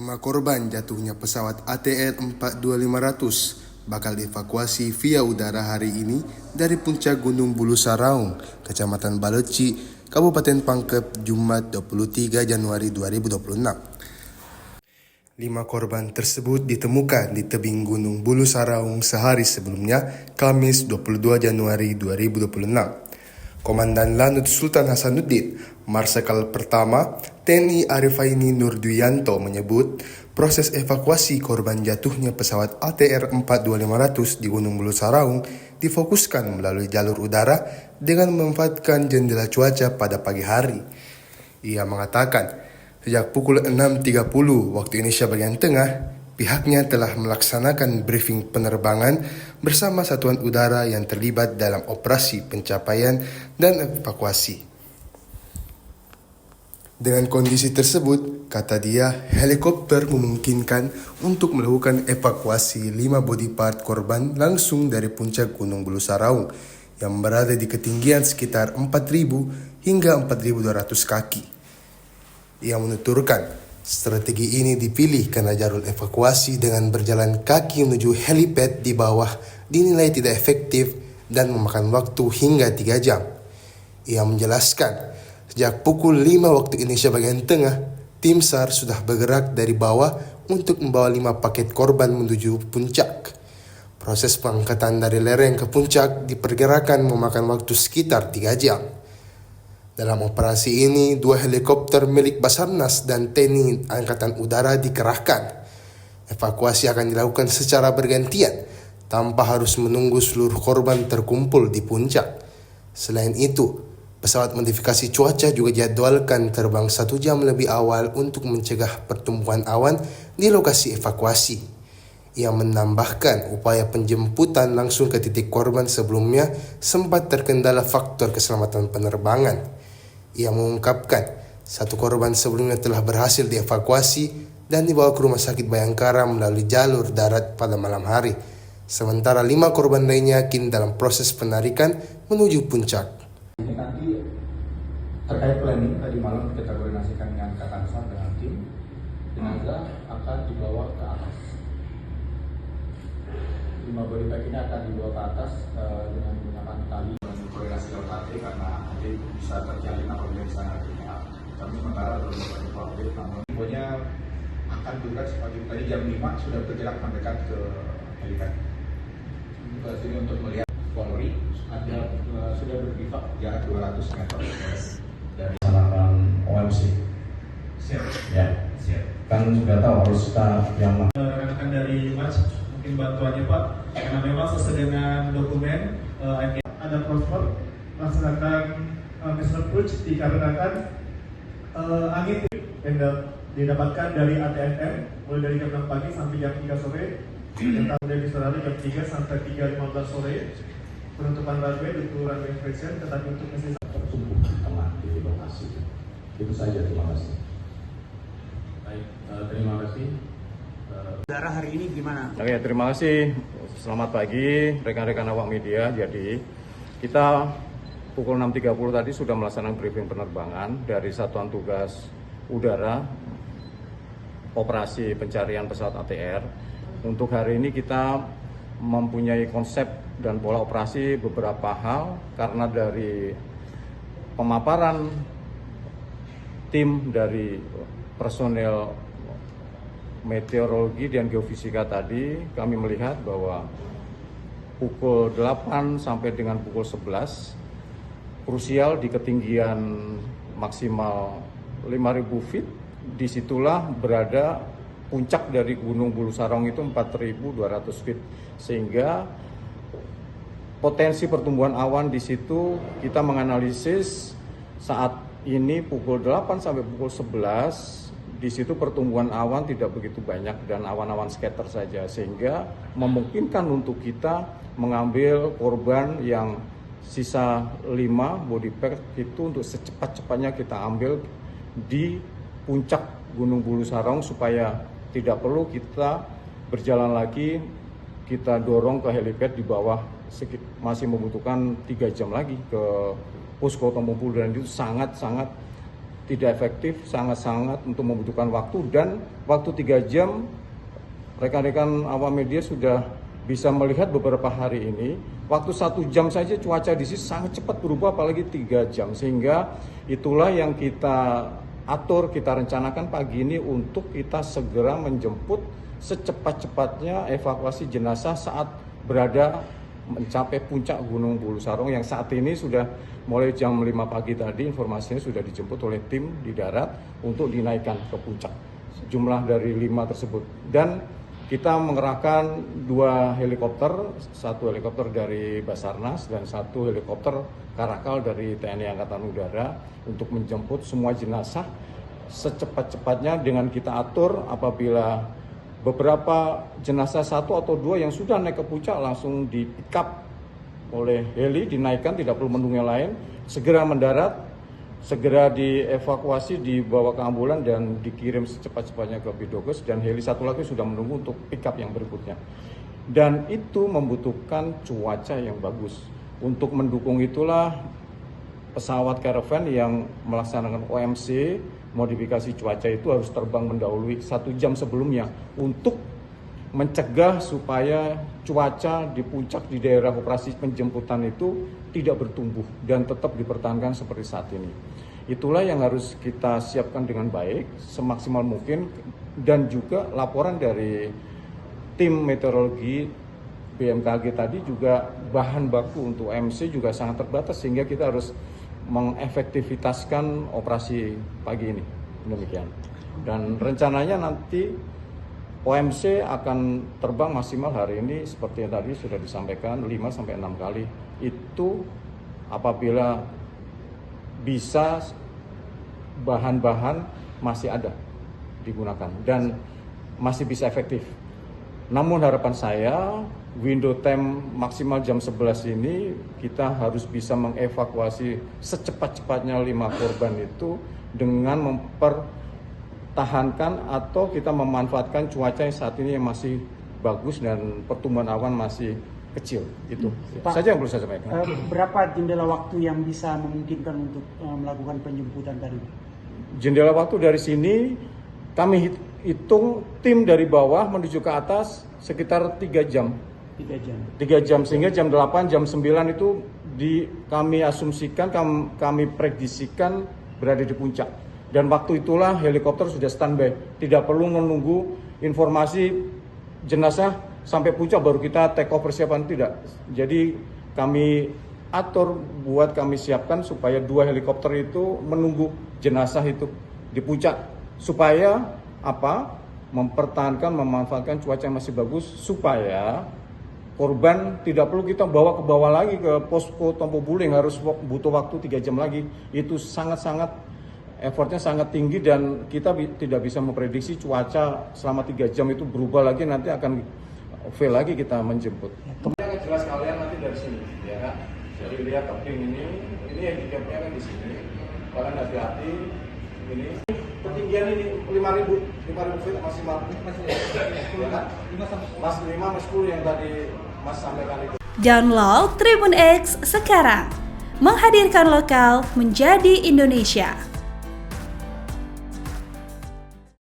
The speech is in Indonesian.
5 korban jatuhnya pesawat ATR 42500 bakal dievakuasi via udara hari ini dari puncak Gunung Bulu Saraung, Kecamatan Baleci, Kabupaten Pangkep, Jumat 23 Januari 2026. 5 korban tersebut ditemukan di tebing Gunung Bulu Saraung sehari sebelumnya, Kamis 22 Januari 2026. Komandan Lanut Sultan Hasanuddin, Marsikal Pertama TNI Arifaini Nurdwianto menyebut proses evakuasi korban jatuhnya pesawat ATR 42500 di Gunung Bulu Saraung difokuskan melalui jalur udara dengan memanfaatkan jendela cuaca pada pagi hari. Ia mengatakan, sejak pukul 6.30 waktu Indonesia bagian tengah, pihaknya telah melaksanakan briefing penerbangan bersama satuan udara yang terlibat dalam operasi pencapaian dan evakuasi. Dengan kondisi tersebut, kata dia, helikopter memungkinkan untuk melakukan evakuasi 5 body part korban langsung dari puncak Gunung Bulu Saraung yang berada di ketinggian sekitar 4.000 hingga 4.200 kaki. Ia menuturkan, strategi ini dipilih karena jalur evakuasi dengan berjalan kaki menuju helipad di bawah dinilai tidak efektif dan memakan waktu hingga 3 jam. Ia menjelaskan, sejak pukul 5 waktu Indonesia bagian tengah, tim SAR sudah bergerak dari bawah untuk membawa 5 paket korban menuju puncak. Proses pengangkatan dari lereng ke puncak diperkirakan memakan waktu sekitar 3 jam. Dalam operasi ini, 2 helikopter milik Basarnas dan TNI Angkatan Udara dikerahkan. Evakuasi akan dilakukan secara bergantian, tanpa harus menunggu seluruh korban terkumpul di puncak. Selain itu, pesawat modifikasi cuaca juga dijadwalkan terbang 1 jam lebih awal untuk mencegah pertumbuhan awan di lokasi evakuasi. Ia menambahkan upaya penjemputan langsung ke titik korban sebelumnya sempat terkendala faktor keselamatan penerbangan. Ia mengungkapkan, 1 korban sebelumnya telah berhasil dievakuasi dan dibawa ke Rumah Sakit Bayangkara melalui jalur darat pada malam hari. Sementara 5 korban lainnya kini dalam proses penarikan menuju puncak. Ini nanti terkait planning tadi malam kita koordinasikan dengan Angkatan SAR dengan tim. Jenazah akan dibawa ke atas. 5 body bag ini akan dibawa ke atas dengan menggunakan tali. Koordinasi dengan Patri karena nanti bisa terjalin apabila di sana artinya kami sementara belum dapat update, namun infonya akan juga seperti tadi jam 5 sudah bergerak mendekat ke helipad. Ini untuk melihat Polri ada sudah berbivak jarak 200 meter dari melaksanakan OMC. Siap. Ya, Siap. kan sudah tahu harus kita yang rekan-rekan dari March mungkin bantuannya Pak, karena memang sesuai dengan dokumen ada prosper melaksanakan missile approach dikarenakan angin yang didapatkan dari ATMM mulai dari jam 6 pagi sampai jam 3 sore dan kemudian di sore hari jam 3 sampai 3.15 sore penutupan runway itu runway inspection, tetapi untuk misi tertumbuh di tengah di lokasi. Itu saja, terima kasih. baik, terima kasih. Udara hari ini gimana? Oke, terima kasih. Selamat pagi rekan-rekan awak media. Jadi kita pukul 6.30 tadi sudah melaksanakan briefing penerbangan dari Satuan Tugas Udara Operasi Pencarian Pesawat ATR. Untuk hari ini kita mempunyai konsep dan pola operasi beberapa hal karena dari pemaparan tim dari personel meteorologi dan geofisika tadi, kami melihat bahwa pukul 8 sampai dengan pukul 11 krusial di ketinggian maksimal 5.000 feet, disitulah berada puncak dari Gunung Bulu Saraung itu 4.200 feet, sehingga potensi pertumbuhan awan di situ kita menganalisis saat ini pukul 8 sampai pukul 11 di situ pertumbuhan awan tidak begitu banyak dan awan-awan scatter saja, sehingga memungkinkan untuk kita mengambil korban yang sisa 5 body pack itu untuk secepat-cepatnya kita ambil di puncak Gunung Bulu Saraung supaya tidak perlu kita berjalan lagi, kita dorong ke helipad di bawah, masih membutuhkan 3 jam lagi ke posko Tompompul dan itu sangat-sangat tidak efektif, sangat-sangat untuk membutuhkan waktu, dan waktu 3 jam rekan-rekan awam media sudah bisa melihat beberapa hari ini, waktu 1 jam saja cuaca di sini sangat cepat berubah, apalagi 3 jam. Sehingga itulah yang kita atur, kita rencanakan pagi ini untuk kita segera menjemput secepat-cepatnya evakuasi jenazah saat berada mencapai puncak Gunung Bulu Sarong, yang saat ini sudah mulai jam 5 pagi tadi informasinya sudah dijemput oleh tim di darat untuk dinaikkan ke puncak. Jumlah dari 5 tersebut, dan kita mengerahkan 2 helikopter, 1 helikopter dari Basarnas dan 1 helikopter Karakal dari TNI Angkatan Udara untuk menjemput semua jenazah secepat-cepatnya, dengan kita atur apabila beberapa jenazah 1 atau 2 yang sudah naik ke puncak langsung di pick up oleh heli, dinaikkan, tidak perlu menunggu yang lain, segera mendarat, segera dievakuasi, dibawa ke ambulan dan dikirim secepat-cepatnya ke Bidokes, dan heli 1 lagi sudah menunggu untuk pick up yang berikutnya. Dan itu membutuhkan cuaca yang bagus. Untuk mendukung itulah pesawat Caravan yang melaksanakan OMC, modifikasi cuaca, itu harus terbang mendahului 1 jam sebelumnya untuk mencegah supaya cuaca di puncak di daerah operasi penjemputan itu tidak bertumbuh dan tetap dipertahankan seperti saat ini. Itulah yang harus kita siapkan dengan baik, semaksimal mungkin, dan juga laporan dari tim meteorologi BMKG tadi juga bahan baku untuk MC juga sangat terbatas, sehingga kita harus mengefektivitaskan operasi pagi ini. Demikian. Dan rencananya nanti OMC akan terbang maksimal hari ini seperti yang tadi sudah disampaikan 5-6 kali. Itu apabila bisa bahan-bahan masih ada digunakan dan masih bisa efektif. Namun harapan saya window time maksimal jam 11 ini kita harus bisa mengevakuasi secepat-cepatnya 5 korban itu dengan mempertahankan atau kita memanfaatkan cuaca yang saat ini yang masih bagus dan pertumbuhan awan masih kecil. Itu Pak, saja yang perlu saya sampaikan. Berapa jendela waktu yang bisa memungkinkan untuk melakukan penjemputan tadi? Jendela waktu dari sini kami hitung tim dari bawah menuju ke atas sekitar 3 jam. 3 jam, sehingga jam 8, jam 9 itu kami asumsikan, kami prediksikan berada di puncak. Dan waktu itulah helikopter sudah standby, tidak perlu menunggu informasi jenazah sampai puncak baru kita take off persiapan, tidak. Jadi kami atur, kami siapkan supaya 2 helikopter itu menunggu jenazah itu di puncak, supaya mempertahankan, memanfaatkan cuaca yang masih bagus, supaya korban tidak perlu kita bawa ke bawah lagi ke posko Tompo Bulu yang harus butuh waktu 3 jam lagi. Itu sangat-sangat effortnya sangat tinggi, dan kita tidak bisa memprediksi cuaca selama 3 jam itu berubah lagi, nanti akan fail lagi kita menjemput. Yang jelas kalian nanti dari sini, ya kan? Jadi lihat tebing ini handicapnya kan di sini. Kalian hati-hati ini. Ketinggian ini 5.000 feet maksimal. Ya kan? Mas 5 mas 10 yang tadi Mas sampaikan itu. Download Tribun X sekarang. Menghadirkan lokal menjadi Indonesia.